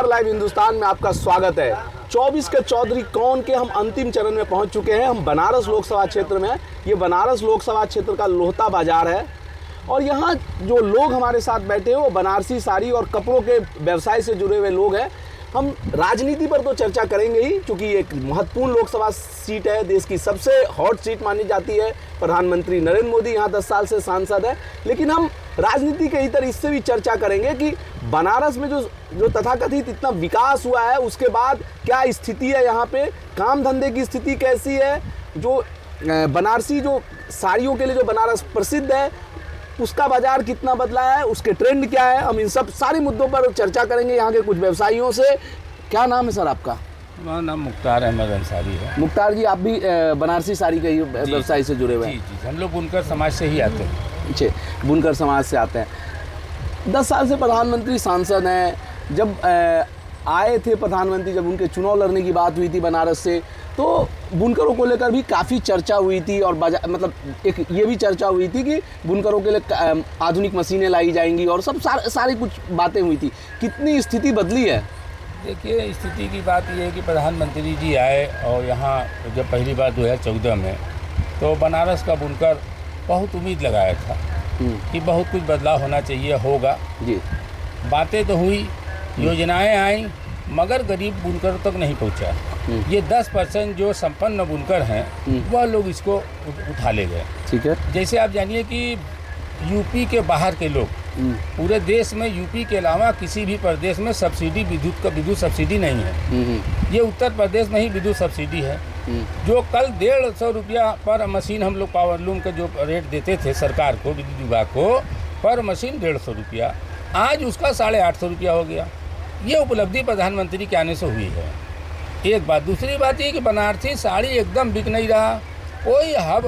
नमस्कार, लाइव हिंदुस्तान में आपका स्वागत है। 24 के चौधरी कौन के हम अंतिम चरण में पहुंच चुके हैं। हम बनारस लोकसभा क्षेत्र में, ये बनारस लोकसभा क्षेत्र का लोहता बाजार है और यहाँ जो लोग हमारे साथ बैठे हैं वो बनारसी साड़ी और कपड़ों के व्यवसाय से जुड़े हुए लोग हैं। हम राजनीति पर तो चर्चा करेंगे ही, क्योंकि एक महत्वपूर्ण लोकसभा सीट है, देश की सबसे हॉट सीट मानी जाती है। प्रधानमंत्री नरेंद्र मोदी यहाँ 10 साल से सांसद है। लेकिन हम राजनीति के इतर इससे भी चर्चा करेंगे कि बनारस में जो तथाकथित इतना विकास हुआ है, उसके बाद क्या स्थिति है, यहाँ पे काम धंधे की स्थिति कैसी है, जो बनारसी जो साड़ियों के लिए जो बनारस प्रसिद्ध है उसका बाजार कितना बदला है, उसके ट्रेंड क्या है। हम इन सब सारे मुद्दों पर चर्चा करेंगे यहाँ के कुछ व्यवसायियों से। क्या नाम है सर आपका? हमारा नाम मुख्तार अहमद अंसारी है। मुख्तार जी, आप भी बनारसी साड़ी के व्यवसाय से जुड़े हुए हैं? जी, हम लोग बुनकर समाज से ही आते हैं। अच्छे, बुनकर समाज से आते हैं। 10 साल से प्रधानमंत्री सांसद हैं। जब आए थे प्रधानमंत्री, जब उनके चुनाव लड़ने की बात हुई थी बनारस से, तो बुनकरों को लेकर भी काफ़ी चर्चा हुई थी और मतलब एक ये भी चर्चा हुई थी कि बुनकरों के लिए आधुनिक मशीनें लाई जाएंगी और सब सारी कुछ बातें हुई थी। कितनी स्थिति बदली है? देखिए, स्थिति की बात ये है कि प्रधानमंत्री जी आए और यहाँ जब पहली बार 2014 में, तो बनारस का बुनकर बहुत उम्मीद लगाया था कि बहुत कुछ बदलाव होना चाहिए, होगा जी। बातें तो हुई, योजनाएं आई, मगर गरीब बुनकर तक नहीं पहुंचा। ये 10% जो संपन्न बुनकर हैं वह लोग इसको उठा ले गए। ठीक है। जैसे आप जानिए कि यूपी के बाहर के लोग, पूरे देश में यूपी के अलावा किसी भी प्रदेश में सब्सिडी विद्युत सब्सिडी नहीं है। ये उत्तर प्रदेश में ही विद्युत सब्सिडी है। जो कल 150 रुपया पर मशीन हम लोग पावरलूम का जो रेट देते थे सरकार को, विद्युत विभाग को, पर मशीन 150 रुपया, आज उसका 850 रुपया हो गया। ये उपलब्धि प्रधानमंत्री के आने से हुई है। एक बात। दूसरी बात ये कि बनारसी साड़ी एकदम बिक नहीं रहा। कोई हब,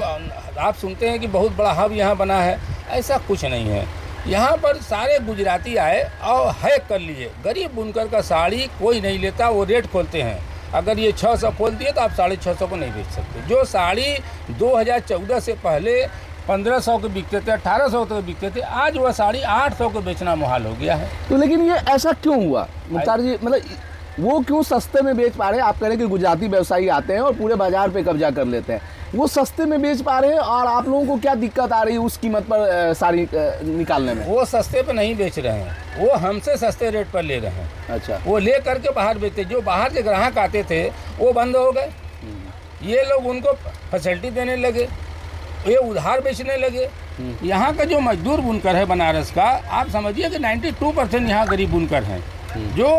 आप सुनते हैं कि बहुत बड़ा हब यहाँ बना है, ऐसा कुछ नहीं है। यहाँ पर सारे गुजराती आए और हैक कर लिए। गरीब बुनकर का साड़ी कोई नहीं लेता, वो रेट खोलते हैं। अगर ये 600 खोल दिए तो आप 650 को नहीं बेच सकते। जो साड़ी 2014 से पहले 1500 के बिकते थे, 1800 के बिकते थे, आज वह साड़ी 800 को बेचना मुहाल हो गया है। तो लेकिन ये ऐसा क्यों हुआ मुख्तार जी? मतलब वो क्यों सस्ते में बेच पा रहे हैं? आप कह रहे हैं कि गुजराती व्यवसायी आते हैं और पूरे बाजार पे कब्जा कर लेते हैं, वो सस्ते में बेच पा रहे हैं और आप लोगों को क्या दिक्कत आ रही है उस कीमत पर साड़ी निकालने में? वो सस्ते पे नहीं बेच रहे हैं, वो हमसे सस्ते रेट पर ले रहे हैं। अच्छा। वो ले करके बाहर बेचते। जो बाहर के ग्राहक आते थे वो बंद हो गए। ये लोग उनको फैसिलिटी देने लगे, ये उधार बेचने लगे। यहाँ का जो मजदूर बुनकर है बनारस का, आप समझिए कि 92% यहाँ गरीब बुनकर हैं। जो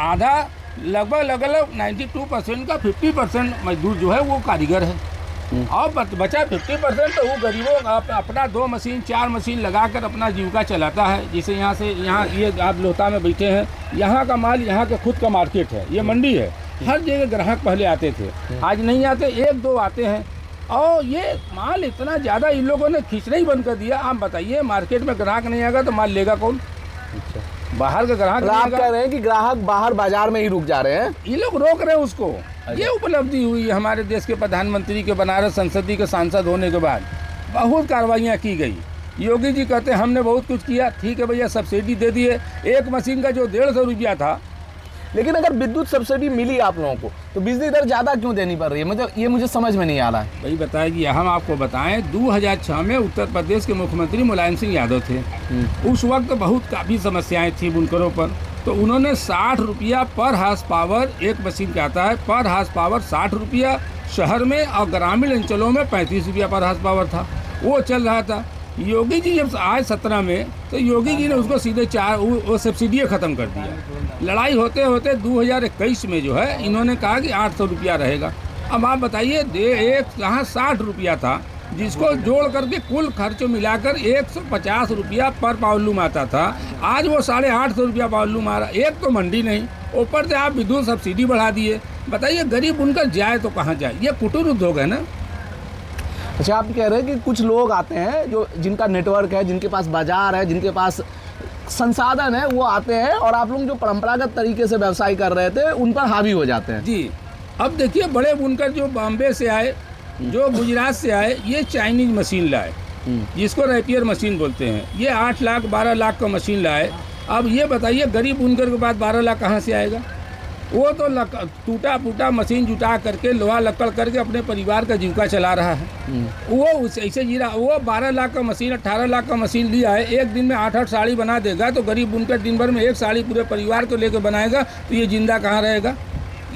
आधा लगभग 92% का 50% मजदूर जो है वो कारीगर है और बचा 50% तो वो गरीबों का अपना 2 मशीन 4 मशीन लगाकर अपना जीविका चलाता है। जैसे यहाँ से यहाँ ये आप लोहता में बैठे हैं, यहाँ का माल यहाँ के खुद का मार्केट है, ये मंडी है। हर जगह ग्राहक पहले आते थे, आज नहीं आते, 1-2 आते हैं और ये माल इतना ज़्यादा इन लोगों ने खींचना ही बंद कर दिया। आप बताइए, मार्केट में ग्राहक नहीं आएगा तो माल लेगा कौन? अच्छा। बाहर का ग्राहक आप कह रहे हैं कि ग्राहक बाहर बाजार में ही रुक जा रहे हैं, ये लोग रोक रहे हैं उसको। ये उपलब्धि हुई है हमारे देश के प्रधानमंत्री के बनारस संसदीय के सांसद होने के बाद। बहुत कार्रवाइयाँ की गई। योगी जी कहते हैं हमने बहुत कुछ किया। ठीक है भैया, सब्सिडी दे दिए। एक मशीन का जो 150 रुपया था, लेकिन अगर विद्युत सब्सिडी मिली आप लोगों को तो बिजली दर ज़्यादा क्यों देनी पड़ रही है? मतलब ये मुझे समझ में नहीं आ रहा है। भाई बताइए, हम आपको बताएं, 2006 में उत्तर प्रदेश के मुख्यमंत्री मुलायम सिंह यादव थे। उस वक्त बहुत काफ़ी समस्याएं थी बुनकरों पर, तो उन्होंने 60 रुपया पर हार्स पावर, एक मशीन का आता है पर हार्स पावर 60 रुपया शहर में, और ग्रामीण अंचलों में 35 रुपया पर हार्स पावर था, वो चल रहा था। योगी जी जब आए 17 में, तो योगी जी ने उसको सीधे वो सब्सिडी ख़त्म कर दिया। लड़ाई होते होते 2021 में जो है इन्होंने कहा कि 800 रुपया रहेगा। अब आप बताइए, यहाँ 60 रुपया था, जिसको जोड़ करके कुल खर्च मिलाकर 150 रुपया पर पावरलूम आता था। आज वो 850 रुपया पावरलूम आ रहा। एक तो मंडी नहीं, ऊपर से आप विद्युत सब्सिडी बढ़ा दिए। बताइए, गरीब बुनकर जाए तो कहाँ जाए? ये कुटीर उद्योग है ना। अच्छा, आप कह रहे हैं कि कुछ लोग आते हैं जो जिनका नेटवर्क है, जिनके पास बाजार है, जिनके पास संसाधन है, वो आते हैं और आप लोग जो परंपरागत तरीके से व्यवसाय कर रहे थे उन पर हावी हो जाते हैं। जी। अब देखिए, बड़े बुनकर जो बॉम्बे से आए, जो गुजरात से आए, ये चाइनीज मशीन लाए, जिसको रैपियर मशीन बोलते हैं। ये 8 लाख 12 लाख का मशीन लाए अब ये बताइए गरीब बुनकर के बाद 12 लाख कहाँ से आएगा? वो तो टूटा फूटा मशीन जुटा करके लोहा लक्कड़ करके अपने परिवार का जीविका चला रहा है। वो ऐसे जी रहा। वो 12 लाख का मशीन 18 लाख का मशीन लिया है, एक दिन में 8-8 साड़ी बना देगा, तो गरीब बुनकर दिन भर में एक साड़ी पूरे परिवार को लेकर बनाएगा, तो ये जिंदा कहाँ रहेगा?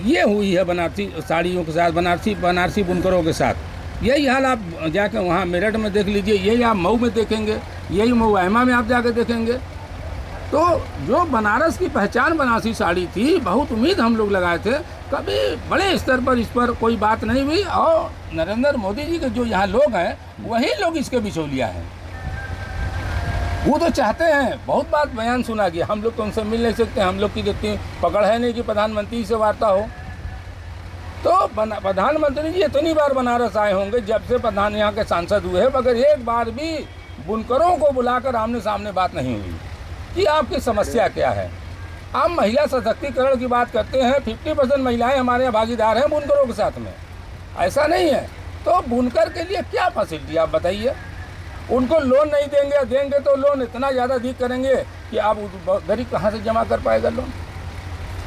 ये हुई है बनारसी साड़ियों के साथ, बनारसी बुनकरों के साथ। यही हाल आप जाकर वहाँ मेरठ में देख लीजिए, यही आप मऊ में देखेंगे, यही मुआयमा में आप जाकर देखेंगे। तो जो बनारस की पहचान बनारसी साड़ी थी, बहुत उम्मीद हम लोग लगाए थे, कभी बड़े स्तर पर इस पर कोई बात नहीं हुई। और नरेंद्र मोदी जी के जो यहाँ लोग हैं, वही लोग इसके बिचौलिया हैं। वो तो चाहते हैं, बहुत बात बयान सुना गया, हम लोग तो उनसे मिल नहीं सकते, हम लोग की इतनी पकड़ है नहीं कि प्रधानमंत्री से वार्ता हो। तो प्रधानमंत्री जी इतनी बार बनारस आए होंगे जब से प्रधान यहाँ के सांसद हुए, मगर एक बार भी बुनकरों को बुलाकर आमने सामने बात नहीं हुई कि आपकी समस्या क्या है। आप महिला सशक्तिकरण की बात करते हैं, 50% महिलाएं हमारे यहाँ भागीदार हैं बुनकरों के साथ में, ऐसा नहीं है। तो बुनकर के लिए क्या फैसिलिटी आप बताइए? उनको लोन नहीं देंगे तो लोन इतना ज़्यादा अधिक करेंगे कि आप गरीब कहाँ से जमा कर पाएगा लोन?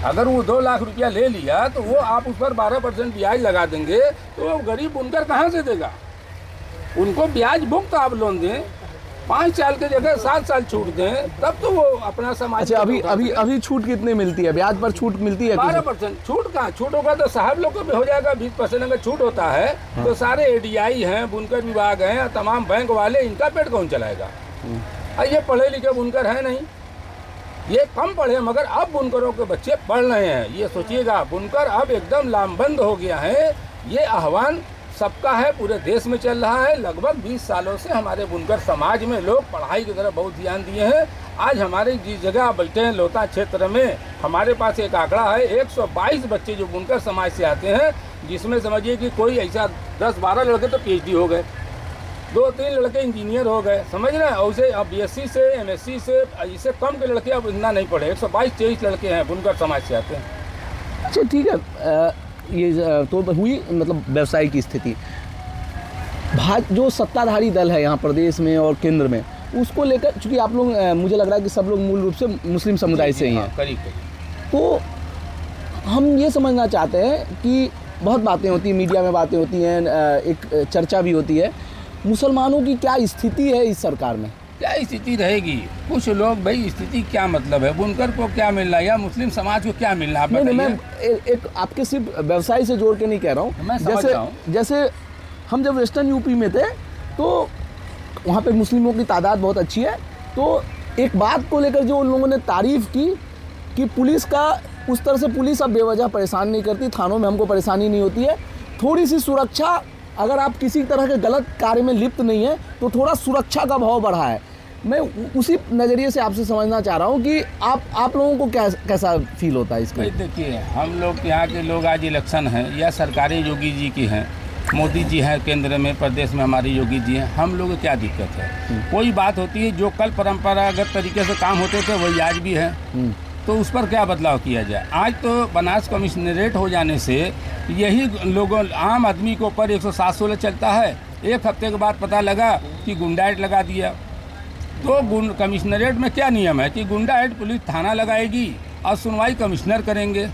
अगर वो 2 लाख रुपया ले लिया तो वो आप उस पर 12% ब्याज लगा देंगे, तो वो गरीब बुनकर कहाँ से देगा? उनको ब्याज मुक्त आप लोन दें, 5 साल के जगह 7 साल छूट दें, तब तो वो अपना समाज। अच्छा, अभी छूट कितनी मिलती है? ब्याज पर छूट मिलती है? 12% छूट। कहाँ छूट होगा? तो साहब लोग को भी हो जाएगा 20%। अगर छूट होता है तो सारे एडीआई हैं, बुनकर विभाग हैं, तमाम बैंक वाले, इनका पेट कौन चलाएगा? ये पढ़े लिखे बुनकर है नहीं, ये कम पढ़े, मगर अब बुनकरों के बच्चे पढ़ रहे हैं। ये सोचिएगा, बुनकर अब एकदम लामबंद हो गया है। ये आह्वान सबका है, पूरे देश में चल रहा है। लगभग 20 सालों से हमारे बुनकर समाज में लोग पढ़ाई की तरफ बहुत ध्यान दिए हैं। आज हमारे जिस जगह बैठे हैं लोता क्षेत्र में, हमारे पास एक आंकड़ा है, 122 बच्चे जो बुनकर समाज से आते हैं, जिसमें समझिए कि कोई ऐसा 10-12 लड़के तो PhD हो गए, 2-3 लड़के इंजीनियर हो गए, समझ रहे हैं। और उसे अब BSc से MSc से इससे कम के लड़के अब इतना नहीं पढ़े। 122-23 लड़के हैं बुनकर समाज से आते हैं। अच्छा, ठीक है, ये तो हुई मतलब व्यवसाय की स्थिति। जो सत्ताधारी दल है यहाँ प्रदेश में और केंद्र में, उसको लेकर, चूँकि आप लोग, मुझे लग रहा है कि सब लोग मूल रूप से मुस्लिम समुदाय से ही हैं, करीब। तो हम ये समझना चाहते हैं कि बहुत बातें होती हैं, मीडिया में बातें होती हैं, एक चर्चा भी होती है, मुसलमानों की क्या स्थिति है इस सरकार में? क्या स्थिति रहेगी? कुछ लोग, भाई स्थिति क्या मतलब है, बुनकर को क्या मिल रहा है या मुस्लिम समाज को क्या मिल रहा है? नहीं, मैं एक आपके सिर्फ व्यवसाय से जोड़ के नहीं कह रहा हूँ। जैसे हम जब वेस्टर्न यूपी में थे तो वहाँ पे मुस्लिमों की तादाद बहुत अच्छी है, तो एक बात को लेकर जो उन लोगों ने तारीफ़ की कि पुलिस का, उस तरह से पुलिस अब बेवजह परेशान नहीं करती, थानों में हमको परेशानी नहीं होती है, थोड़ी सी सुरक्षा, अगर आप किसी तरह के गलत कार्य में लिप्त नहीं है तो थोड़ा सुरक्षा का भाव बढ़ा है। मैं उसी नज़रिए से आपसे समझना चाह रहा हूँ कि आप लोगों को कैसा फील होता है इसका? देखिए, हम लोग यहाँ के लोग, आज इलेक्शन है या सरकारें योगी जी की हैं, मोदी जी हैं केंद्र में, प्रदेश में हमारे योगी जी हैं, हम लोग को क्या दिक्कत है? कोई बात होती है, जो कल परंपरागत तरीके से काम होते थे वही आज भी है, तो उस पर क्या बदलाव किया जाए? आज तो बनारस कमिश्नरेट हो जाने से यही लोगों, आम आदमी के ऊपर 107-16 चलता है। एक हफ्ते के बाद पता लगा कि गुंडा एक्ट लगा दिया। तो कमिश्नरेट में क्या नियम है कि गुंडा एक्ट पुलिस थाना लगाएगी और सुनवाई कमिश्नर करेंगे।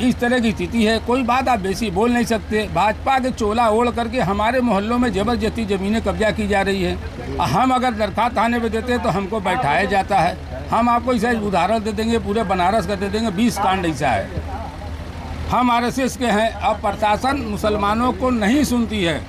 इस तरह की स्थिति है, कोई बात आप बेसी बोल नहीं सकते। भाजपा के चोला ओढ़ करके हमारे मोहल्लों में ज़बरदस्ती ज़मीनें कब्जा की जा रही है। हम अगर दरख्वास्त थाने पे देते हैं तो हमको बैठाया जाता है। हम आपको ऐसा उदाहरण दे देंगे, पूरे बनारस का दे देंगे, 20 कांड ऐसा है। हम RSS के हैं, अब प्रशासन मुसलमानों को नहीं सुनती है,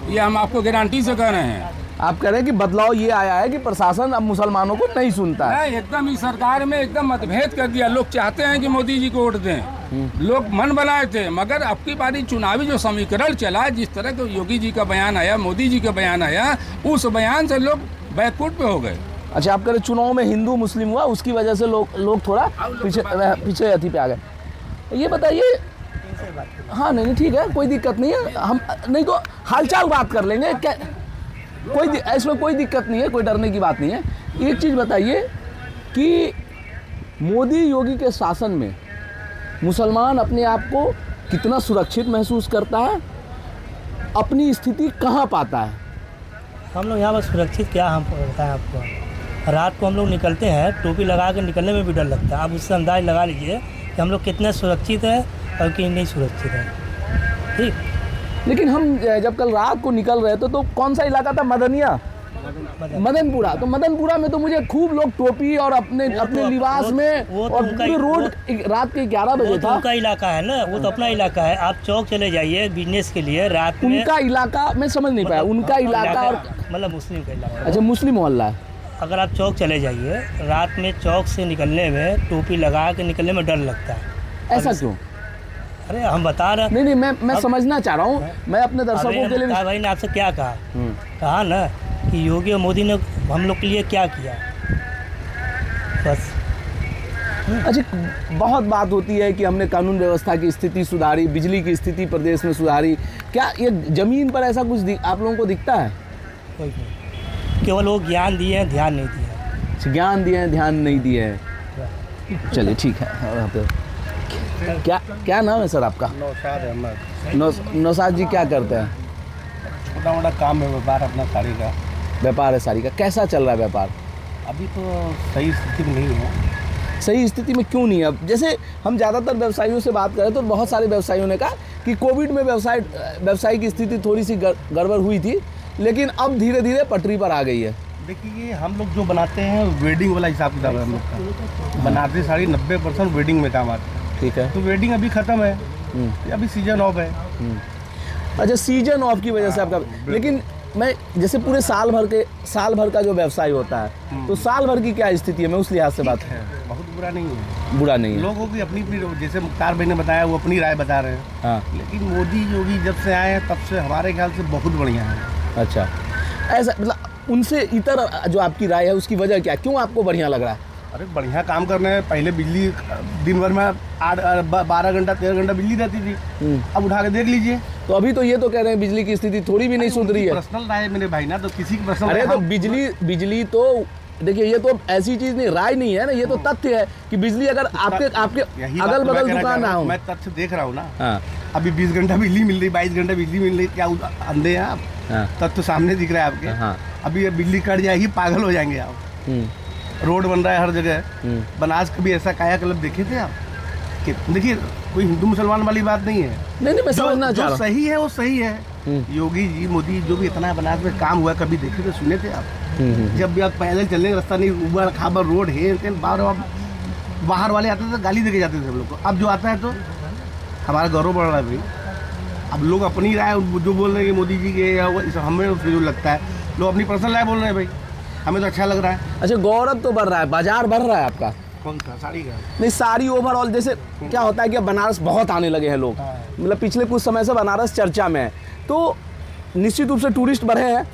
ये हम आपको गारंटी से कह रहे हैं। आप कह रहे हैं कि बदलाव ये आया है कि प्रशासन अब मुसलमानों को नहीं सुनता है? एकदम इस सरकार में एकदम मतभेद कर दिया। लोग चाहते हैं कि मोदी जी को वोट दें, लोग मन बनाए थे, मगर अब की बारी चुनावी जो समीकरण चला, जिस तरह के योगी जी का बयान आया, मोदी जी का बयान आया, उस बयान से लोग बैकफुट पे हो गए। अच्छा, आप कह रहे चुनाव में हिंदू मुस्लिम हुआ, उसकी वजह से लोग थोड़ा पीछे अथी पे आ गए। ये बताइए। हाँ, नहीं ठीक है, कोई दिक्कत नहीं है, हम नहीं तो हालचाल बात कर लेंगे, क्या इसमें कोई दिक्कत नहीं है, कोई डरने की बात नहीं है। एक चीज़ बताइए कि मोदी योगी के शासन में मुसलमान अपने आप को कितना सुरक्षित महसूस करता है, अपनी स्थिति कहाँ पाता है? हम लोग यहाँ पर सुरक्षित क्या हम बताएं आपको, रात को हम लोग निकलते हैं, टोपी लगा के निकलने में भी डर लगता है। आप उससे अंदाज लगा लीजिए कि हम लोग कितने सुरक्षित हैं और कि नहीं सुरक्षित हैं। ठीक, लेकिन हम जब कल रात को निकल रहे थे तो कौन सा इलाका था? मदनिया, मदनपुरा। तो मदनपुरा में तो मुझे खूब लोग टोपी और अपने लिबास में, और पूरे रोड रात के 11 बजे था। उनका इलाका है ना, वो तो अपना इलाका है। आप चौक चले जाइए बिजनेस के लिए रात में। उनका इलाका मैं समझ नहीं पाया, उनका इलाका और मतलब मुस्लिम का इलाका। अच्छा, मुस्लिम मोहल्ला है। अगर आप चौक चले जाइए रात में, चौक से निकलने में, टोपी लगा के निकलने में डर लगता है। ऐसा क्यों? अरे हम बता रहे हैं। नहीं, मैं समझना चाह रहा हूँ, मैं अपने दर्शकों के लिए भी। भाई ने आपसे क्या कहा? कहा ना कि योगी और मोदी ने हम लोग के लिए क्या किया, बस। अच्छा, बहुत बात होती है कि हमने कानून व्यवस्था की स्थिति सुधारी, बिजली की स्थिति प्रदेश में सुधारी। क्या ये जमीन पर ऐसा कुछ आप लोगों को दिखता है? कोई नहीं, केवल वो ज्ञान दिए हैं, ध्यान नहीं दिया। ज्ञान दिए हैं, ध्यान नहीं दिए हैं। चलिए ठीक है। क्या नाम है सर आपका? नौशाद अहमद। नौशाद जी क्या करते हैं? छोटा मोटा काम है, व्यापार अपना साड़ी का। व्यापार है साड़ी का। कैसा चल रहा है व्यापार? अभी तो सही स्थिति में नहीं है। सही स्थिति में क्यों नहीं है? अब जैसे हम ज़्यादातर व्यवसायियों से बात करें तो बहुत सारे व्यवसायियों ने कहा कि कोविड में व्यवसाय की स्थिति थोड़ी सी गड़बड़ हुई थी, लेकिन अब धीरे धीरे पटरी पर आ गई है। देखिए, हम लोग जो बनाते हैं वेडिंग वाला हिसाब किताब है हम लोग का। बनारसी साड़ी 90% वेडिंग में काम आती है। ठीक है। तो वेडिंग अभी ख़त्म है, अभी सीजन ऑफ है। अच्छा, सीजन ऑफ की वजह से आपका। लेकिन मैं जैसे पूरे साल भर का जो व्यवसाय होता है, तो साल भर की क्या स्थिति है? मैं उस लिहाज से बात है, बहुत बुरा नहीं है। बुरा नहीं है। लोगों की अपनी जैसे मुख्तार भाई ने बताया, वो अपनी राय बता रहे हैं। हाँ। लेकिन मोदी योगी जब से आए हैं तब से हमारे ख्याल से बहुत बढ़िया है। अच्छा, ऐसा मतलब उनसे इतर जो आपकी राय है उसकी वजह क्या, क्यों आपको बढ़िया लग रहा है? अरे बढ़िया काम करने हैं। पहले बिजली दिन भर में 12 घंटा 13 घंटा बिजली रहती थी, अब उठा के देख लीजिए। तो अभी तो ये तो कह रहे हैं बिजली की स्थिति थोड़ी भी नहीं सुधरी है। पर्सनल राय है मेरे भाई ना, तो किसी की पर्सनल। अरे तो बिजली तो देखिए, ये तो ऐसी चीज नहीं, राय नहीं है ना, ये तो तथ्य है कि बिजली अगर आपके अगल बगल दुकान ना हो। मैं तथ्य देख रहा हूँ ना। हाँ। अभी 20 घंटा बिजली मिल रही, 22 घंटा बिजली मिल रही, क्या अंधे हैं आप? हाँ। तथ्य सामने दिख रहा है आपके। हाँ। अभी बिजली कट जाएगी, पागल हो जाएंगे आप। रोड बन रहा है हर जगह। बनास कभी ऐसा कायाकल्प देखे थे आप? कि देखिए, कोई हिंदू मुसलमान वाली बात नहीं है। नहीं, मैं समझना चाह रहा हूं। सही है वो सही है। योगी जी, मोदी जो भी इतना बनास में काम हुआ, कभी देखे थे, सुने थे आप? जब भी आप पैदल चलने का रास्ता नहीं, उबड़ खाबड़ रोड है, बाहर वाले आते थे गाली देके जाते थे हम लोग को। अब जो आता है तो हमारा गौरव बढ़ रहा है भाई। अब लोग अपनी राय जो बोल रहे हैं कि मोदी जी के, या हमें फिर लगता है लोग अपनी पर्सनल राय बोल रहे हैं भाई, हमें तो अच्छा लग रहा है। अच्छा, गौरव तो बढ़ रहा है, बाजार बढ़ रहा है आपका? कौन सा? साड़ी का? नहीं, साड़ी ओवरऑल। जैसे क्या होता है कि बनारस बहुत आने लगे हैं लोग, मतलब पिछले कुछ समय से बनारस चर्चा में है, तो निश्चित रूप से टूरिस्ट बढ़े हैं।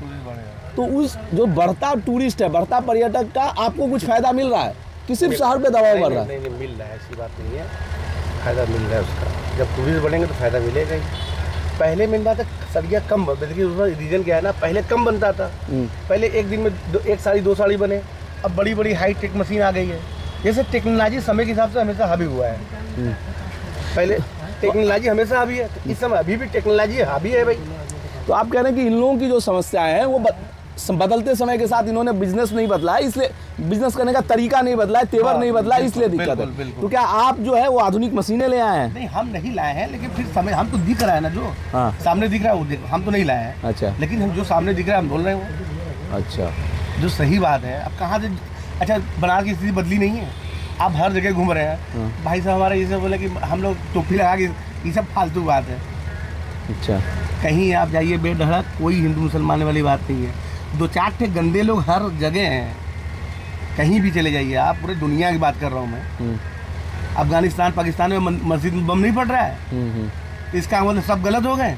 तो उस जो बढ़ता टूरिस्ट है, बढ़ता पर्यटक का आपको कुछ फायदा मिल रहा है कि सिर्फ शहर पे दबाव बढ़ रहा है? नहीं, मिल रहा है, ऐसी बात नहीं है, फायदा मिल रहा है उसका। जब टूरिस्ट बढ़ेंगे तो फायदा मिलेगा ही। पहले मिल रहा था सड़िया कम, देखिए उसका रीजन क्या है ना, पहले कम बनता था। पहले एक दिन में एक साड़ी 2 साड़ी बने। अब बड़ी बड़ी हाई टेक मशीन आ गई है। जैसे टेक्नोलॉजी समय के हिसाब से हमेशा हावी हुआ है। पहले टेक्नोलॉजी हमेशा हावी है, इस समय अभी भी टेक्नोलॉजी हावी है भाई। तो आप कह रहे हैं कि इन लोगों की जो समस्याएं हैं वो बदलते समय के साथ इन्होंने बिजनेस नहीं बदला है, इसलिए बिजनेस करने का तरीका नहीं बदला है, तेवर नहीं बदला है, इसलिए दिक्कत है। तो क्या आप जो है वो आधुनिक मशीनें ले आए हैं? नहीं, हम नहीं लाए हैं, लेकिन फिर समय हम तो दिख रहा है ना, जो सामने दिख रहा है वो हम तो नहीं लाए हैं। अच्छा। लेकिन हम जो सामने दिख रहा है हम बोल रहे हैं वो। अच्छा, जो सही बात है। अब कहाँ से? अच्छा, बनारस की स्थिति बदली नहीं है, आप हर जगह घूम रहे हैं। भाई साहब हमारे ये सब बोले कि हम लोग टोपी लगा के, ये सब फालतू बात है। अच्छा, कहीं आप जाइए बेढड़ा, कोई हिंदू मुसलमान वाली बात नहीं है। 2-4 ठे गंदे लोग हर जगह हैं, कहीं भी चले जाइए आप, पूरे दुनिया की बात कर रहा हूँ मैं। अफगानिस्तान पाकिस्तान में मस्जिद में बम नहीं पड़ रहा है, इसका मतलब सब गलत हो गए?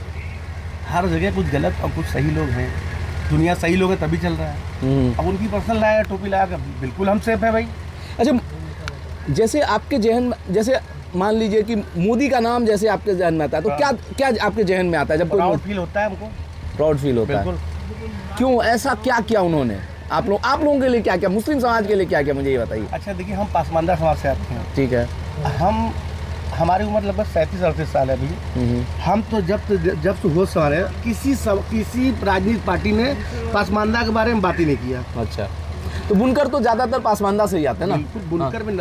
हर जगह कुछ गलत और कुछ सही लोग हैं। दुनिया सही लोग हैं तभी चल रहा है। अब उनकी पर्सनल लाया टोपी लगा कर, बिल्कुल हम सेफ है भाई। अच्छा, जैसे आपके जहन, जैसे मान लीजिए कि मोदी का नाम जैसे आपके जहन में आता है, तो क्या क्या आपके जहन में आता है? जब प्राउड फील होता है हमको। प्राउड फील होता है? क्यों? ऐसा क्या किया उन्होंने? आप लोगों के लिए क्या किया? मुस्लिम समाज के लिए क्या किया, मुझे ये बताइए। अच्छा देखिए, हम पासमानदा समाज से आते हैं। ठीक है। हमारी उम्र लगभग 37-38 साल है अभी। हम तो जब से होश संभाले किसी राजनीतिक पार्टी ने पासमानदा के बारे में बात ही नहीं किया। अच्छा, तो बुनकर तो ज़्यादातर पासमानदा से ही आते हैं ना। बिल्कुल, बुनकर में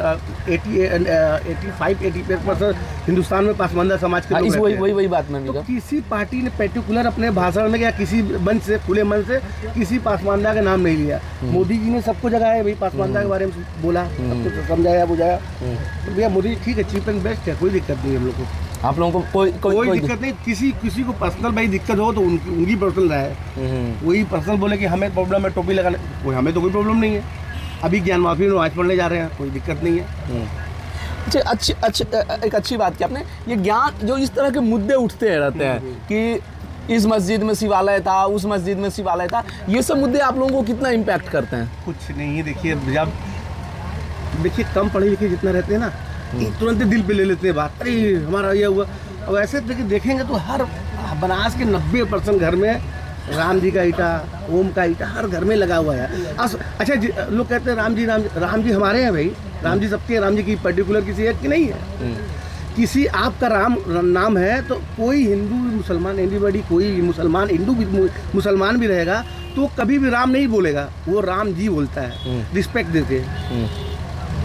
85-88% हिंदुस्तान में पासमानदा समाज के हाँ, लोग इस रहते हैं। वही बात मैं भी तो कर। किसी पार्टी ने पर्टिकुलर अपने भाषण में या किसी मन से, खुले मन से किसी पासमानदा का नाम नहीं लिया। मोदी जी ने सबको जगाया भाई, पासमानदा के बारे में बोला, सबको समझाया बुझाया। तो भैया मोदी जी ठीक है, चीप एंड बेस्ट है, कोई दिक्कत नहीं है हम लोग को। आप लोगों को कोई दिक्कत नहीं। किसी को पर्सनल भाई दिक्कत हो तो उनकी पर्सनल राय है। कोई पर्सनल बोले कि हमें प्रॉब्लम है टोपी लगाने, हमें तो कोई प्रॉब्लम नहीं है। अभी ज्ञान माफी में आज पढ़ने जा रहे हैं, कोई दिक्कत नहीं है। अच्छी एक अच्छी बात की आपने, ये ज्ञान जो इस तरह के मुद्दे उठते रहते हैं कि इस मस्जिद में शिवालय था, उस मस्जिद में शिवालय था, ये सब मुद्दे आप लोगों को कितना इम्पैक्ट करते हैं? कुछ नहीं, देखिए जब कम पढ़े लिखे जितना रहते हैं ना, ये तुरंत दिल पे ले लेते हैं बात, अरे हमारा ये हुआ। अब ऐसे देखेंगे तो हर बनारस के 90% घर में राम जी का ईटा, ओम का ईटा हर घर में लगा हुआ है। अच्छा लोग कहते हैं राम जी हमारे हैं भाई, राम जी सबके, राम जी की पर्टिकुलर किसी एक की नहीं है। किसी आपका राम नाम है तो कोई हिंदू मुसलमान, एनीबॉडी, कोई मुसलमान, हिंदू मुसलमान भी रहेगा तो कभी भी राम नहीं बोलेगा, वो राम जी बोलता है, रिस्पेक्ट देते हैं।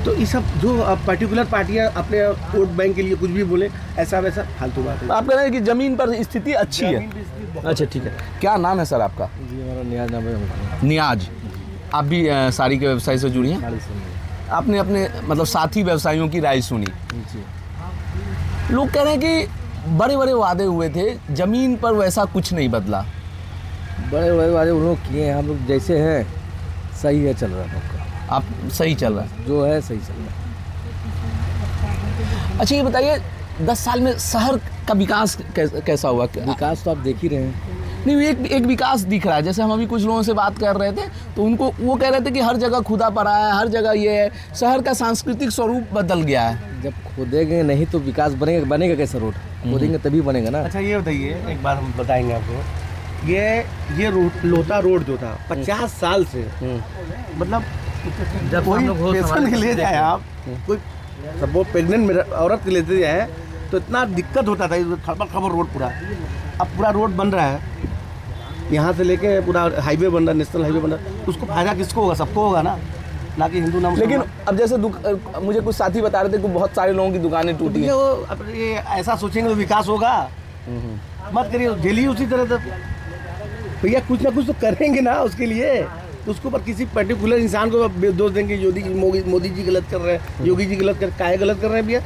तो ये सब जो पर्टिकुलर पार्टियां अपने वोट बैंक के लिए कुछ भी बोले, ऐसा वैसा फालतू बात है। आप कह रहे हैं कि जमीन पर स्थिति अच्छी है। अच्छा ठीक है, क्या नाम है सर आपका? जी हमारा नियाज नाम है। नियाज, आप भी साड़ी के व्यवसाय से जुड़ी हैं? आपने अपने मतलब साथी व्यवसायियों की राय सुनी। लोग कह रहे हैं कि बड़े बड़े वादे हुए थे, जमीन पर वैसा कुछ नहीं बदला। बड़े बड़े वादे उन लोग किए हैं, हम लोग जैसे हैं सही है, चल रहा है आपका। आप सही चल रहा है, जो है सही चल रहा है। अच्छा ये बताइए 10 साल में शहर का विकास कैसा हुआ? विकास तो आप देख ही रहे हैं। नहीं, एक विकास दिख रहा है। जैसे हम अभी कुछ लोगों से बात कर रहे थे तो उनको वो कह रहे थे कि हर जगह खुदा पड़ा है, हर जगह ये है, शहर का सांस्कृतिक स्वरूप बदल गया है। जब खोदेंगे नहीं तो विकास बनेगा कैसे? रोड खोदेंगे तभी बनेगा ना। अच्छा ये बताइए, एक बार हम बताएंगे आपको, ये लोता रोड जो था 50 साल से, मतलब जब कोई पेशेंट के ले जाए आप, कोई सब वो प्रेग्नेंट औरत के लेते जाए तो इतना दिक्कत होता था, खबर रोड पूरा। अब पूरा रोड बन रहा है, यहाँ से लेके पूरा हाईवे बन रहा है, नेशनल हाईवे बन रहा है, उसको फायदा किसको होगा? सबको होगा ना कि हिंदू नाम। लेकिन अब जैसे मुझे कुछ साथी बता रहे थे कि बहुत सारे लोगों की दुकानें टूटी हैं। अब ये ऐसा सोचेंगे तो विकास होगा? मत करिए, झेलिए उसी तरह से भैया, कुछ ना कुछ तो करेंगे ना उसके लिए। उसके ऊपर किसी पर्टिकुलर इंसान को दोष देंगे, मोदी जी गलत कर रहे हैं, योगी जी गलत कर, काहे गलत कर रहे हैं भैया?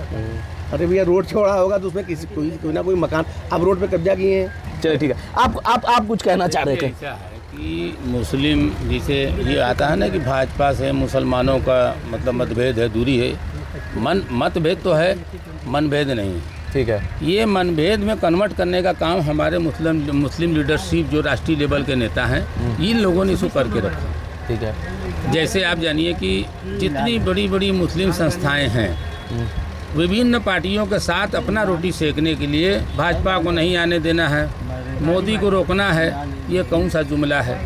अरे भैया रोड छोड़ा होगा तो उसमें किसी कोई ना कोई मकान आप रोड पे कब्जा किए हैं। चलिए ठीक है, आप कुछ कहना चाह रहे थे? ऐसा है कि मुस्लिम जिसे ये आता है ना कि भाजपा से मुसलमानों का मतलब मतभेद है, दूरी है। मतभेद तो है, मनभेद नहीं है। ठीक है, ये मनभेद में कन्वर्ट करने का काम हमारे मुस्लिम लीडरशिप जो राष्ट्रीय लेवल के नेता हैं, इन लोगों ने इसको करके रखा। ठीक है, जैसे आप जानिए कि जितनी बड़ी बड़ी मुस्लिम संस्थाएं हैं, विभिन्न पार्टियों के साथ अपना रोटी सेकने के लिए भाजपा को नहीं आने देना है, मोदी को रोकना है, ये कौन सा जुमला है?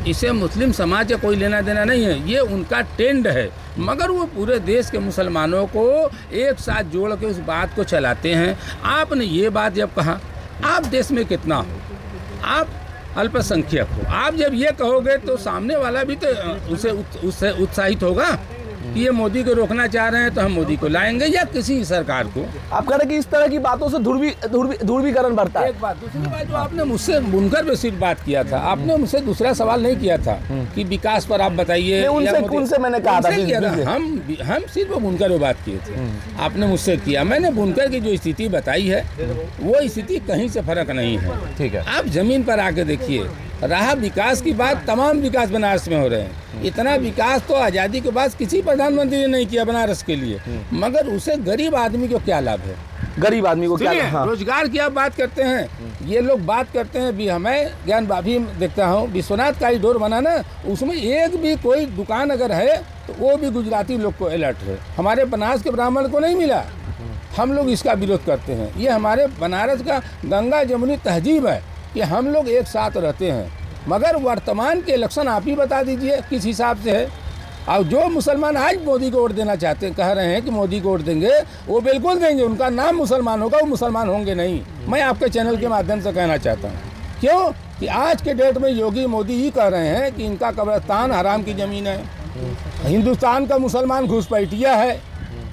इसे मुस्लिम समाज का कोई लेना देना नहीं है, ये उनका ट्रेंड है। मगर वो पूरे देश के मुसलमानों को एक साथ जोड़ के उस बात को चलाते हैं। आपने ये बात जब कहा, आप देश में कितना हो, आप अल्पसंख्यक हो, आप जब ये कहोगे तो सामने वाला भी तो उससे उत्साहित होगा कि ये मोदी को रोकना चाह रहे हैं तो हम मोदी को लाएंगे या किसी सरकार को। आप कह रहे हैं कि इस तरह की बातों से ध्रुवीकरण बढ़ता है। एक बात, दूसरी बात जो आपने मुझसे बुनकर पे सिर्फ बात किया था, आपने मुझसे दूसरा सवाल नहीं किया था कि विकास पर आप बताइए। उनसे मैंने कहा था, हम सिर्फ बुनकर पे बात किए थे, आपने मुझसे किया। मैंने बुनकर की जो स्थिति बताई है वो स्थिति कहीं से फर्क नहीं है। ठीक है, आप जमीन पर आके देखिए, रहा विकास की बात, तमाम विकास बनारस में हो रहे हैं। इतना विकास तो आज़ादी के बाद किसी प्रधानमंत्री ने नहीं किया बनारस के लिए, मगर उसे गरीब आदमी को क्या लाभ है? गरीब आदमी को क्या? हाँ। रोजगार की आप बात करते हैं, ये लोग बात करते हैं भी हमें ज्ञान भाभी देखता हूँ विश्वनाथ कॉरिडोर बना ना, उसमें एक भी कोई दुकान अगर है तो वो भी गुजराती लोग को अलर्ट है, हमारे बनारस के ब्राह्मण को नहीं मिला। हम लोग इसका विरोध करते हैं। ये हमारे बनारस का गंगा जमुनी तहजीब है कि हम लोग एक साथ रहते हैं। मगर वर्तमान के इलेक्शन आप ही बता दीजिए किस हिसाब से है। और जो मुसलमान आज मोदी को वोट देना चाहते हैं, कह रहे हैं कि मोदी को वोट देंगे, वो बिल्कुल देंगे, उनका नाम मुसलमान होगा, वो मुसलमान होंगे नहीं। मैं आपके चैनल के माध्यम से कहना चाहता हूँ, क्यों कि आज के डेट में योगी मोदी ही कह रहे हैं कि इनका कब्रिस्तान हराम की ज़मीन है। हिंदुस्तान का मुसलमान घुसपैठिया है।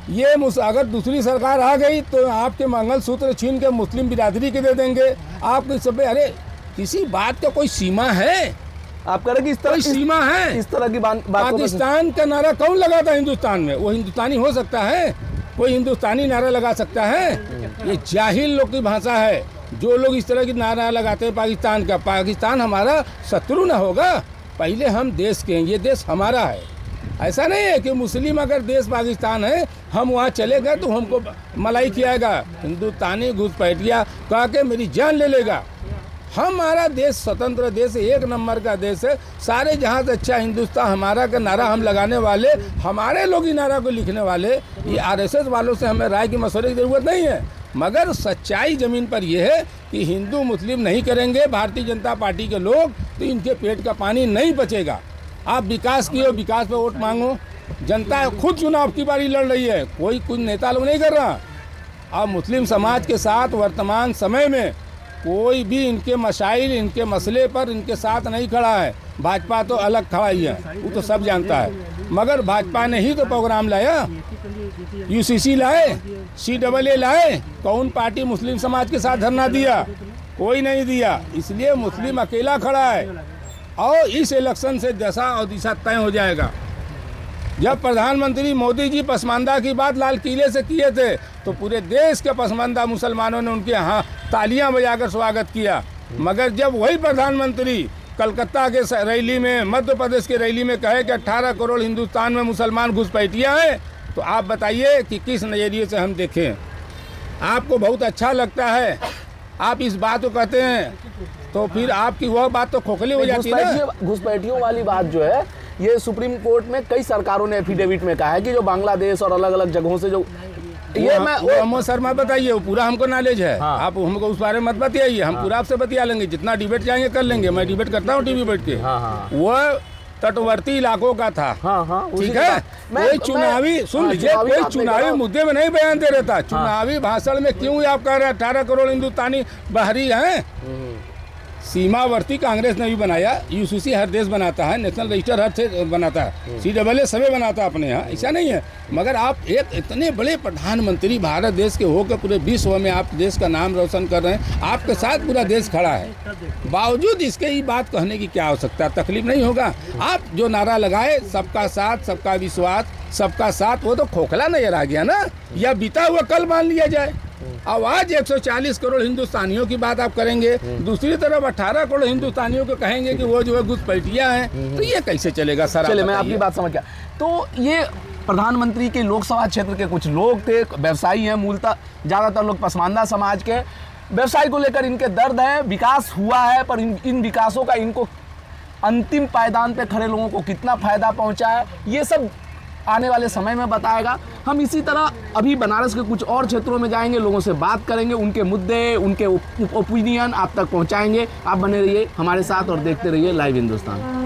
ये अगर दूसरी सरकार आ गई तो आपके मंगलसूत्र छीन के मुस्लिम बिरादरी के दे देंगे। आपके सब, अरे किसी बात का कोई सीमा है? आप कह रहे कि इस तरह कोई सीमा है? इस तरह की बातों पाकिस्तान का नारा कौन लगाता है हिंदुस्तान में? वो हिंदुस्तानी हो सकता है? कोई हिंदुस्तानी नारा लगा सकता है? ये जाहिल लोग की भाषा है जो लोग इस तरह की नारा लगाते हैं पाकिस्तान का। पाकिस्तान हमारा शत्रु न होगा, पहले हम देश के हैं, ये देश हमारा है। ऐसा नहीं है कि मुस्लिम अगर देश पाकिस्तान है हम वहाँ चले गए तो हमको मलाई खिलाएगा। हिंदुस्तानी घुसपैठिया कह के मेरी जान ले लेगा। हमारा देश स्वतंत्र देश है, एक नंबर का देश है। सारे जहाँ से अच्छा हिंदुस्तान हमारा का नारा हम लगाने वाले, हमारे लोग ही नारा को लिखने वाले। ये आरएसएस वालों से हमें राय की मशवरे की ज़रूरत नहीं है, मगर सच्चाई ज़मीन पर यह है कि हिंदू मुस्लिम नहीं करेंगे भारतीय जनता पार्टी के लोग तो इनके पेट का पानी नहीं बचेगा। आप विकास किए, विकास पे वोट मांगो। जनता खुद चुनाव की बारी लड़ रही है, कोई कुछ नेता लोग नहीं कर रहा। अब मुस्लिम समाज के साथ वर्तमान समय में कोई भी इनके मसाइल, इनके मसले पर इनके साथ नहीं खड़ा है। भाजपा तो अलग खड़ा ही है, वो तो सब जानता है, मगर भाजपा ने ही तो प्रोग्राम लाया, यूसीसी लाए, CAA लाए। कौन पार्टी मुस्लिम समाज के साथ धरना दिया? कोई नहीं दिया। इसलिए मुस्लिम अकेला खड़ा है और इस इलेक्शन से दशा और दिशा तय हो जाएगा। जब प्रधानमंत्री मोदी जी पसमानदा की बात लाल किले से किए थे तो पूरे देश के पसमानदा मुसलमानों ने उनके यहाँ तालियां बजाकर स्वागत किया, मगर जब वही प्रधानमंत्री कलकत्ता के रैली में, मध्य प्रदेश के रैली में कहे कि 18 करोड़ हिंदुस्तान में मुसलमान घुसपैठिया हैं, तो आप बताइए कि किस नज़रिए से हम देखें? आपको बहुत अच्छा लगता है, आप इस बात को कहते हैं, तो फिर आपकी वह बात तो खोखली हो जाती है ना। घुसपैठियों वाली बात जो है ये सुप्रीम कोर्ट में कई सरकारों ने एफिडेविट में कहा है कि जो बांग्लादेश और अलग अलग जगहों से जो अमोद शर्मा बताइए, वो पूरा हमको नॉलेज है। हाँ। आप हमको उस बारे में मत बताइए, हम पूरा आपसे बतिया लेंगे। जितना डिबेट चाहेंगे कर लेंगे, मैं डिबेट करता हूँ टीवी बैठ के। वो तटवर्ती इलाकों का था। ठीक है, कोई चुनावी सुन लीजिए, कोई चुनावी मुद्दे में नहीं बयान दे रहता। चुनावी भाषण में क्यों आप कह रहे हैं 18 करोड़ हिंदुस्तानी बाहरी हैं? सीमावर्ती कांग्रेस ने भी बनाया, यूसीसी हर देश बनाता है, नेशनल रजिस्टर हर देश बनाता है, CAA सभी बनाता है अपने यहाँ, ऐसा नहीं है। मगर आप एक इतने बड़े प्रधानमंत्री भारत देश के होकर पूरे विश्व में आप देश का नाम रोशन कर रहे हैं, आपके साथ पूरा देश खड़ा है, बावजूद इसके ये बात कहने की क्या आवश्यकता? तकलीफ नहीं होगा? आप जो नारा लगाए सबका साथ, सबका विश्वास, सबका साथ, वो तो खोखला नजर आ गया ना, या बीता हुआ कल मान लिया जाए। अब आज 140 करोड़ हिंदुस्तानियों की बात आप करेंगे, दूसरी तरफ 18 करोड़ हिंदुस्तानियों को कहेंगे कि वो जो है घुसपैठिया हैं, तो ये कैसे चलेगा सर? चलिए, मैं आपकी बात समझ गया। तो ये प्रधानमंत्री के लोकसभा क्षेत्र के कुछ लोग थे, व्यवसायी हैं, मूलतः ज़्यादातर लोग पसमानदा समाज के। व्यवसाय को लेकर इनके दर्द है, विकास हुआ है, पर इन विकासों का इनको अंतिम पायदान पे खड़े लोगों को कितना फ़ायदा पहुंचा है, ये सब आने वाले समय में बताएगा। हम इसी तरह अभी बनारस के कुछ और क्षेत्रों में जाएंगे, लोगों से बात करेंगे, उनके मुद्दे, उनके ओपिनियन आप तक पहुंचाएंगे। आप बने रहिए हमारे साथ और देखते रहिए लाइव हिंदुस्तान।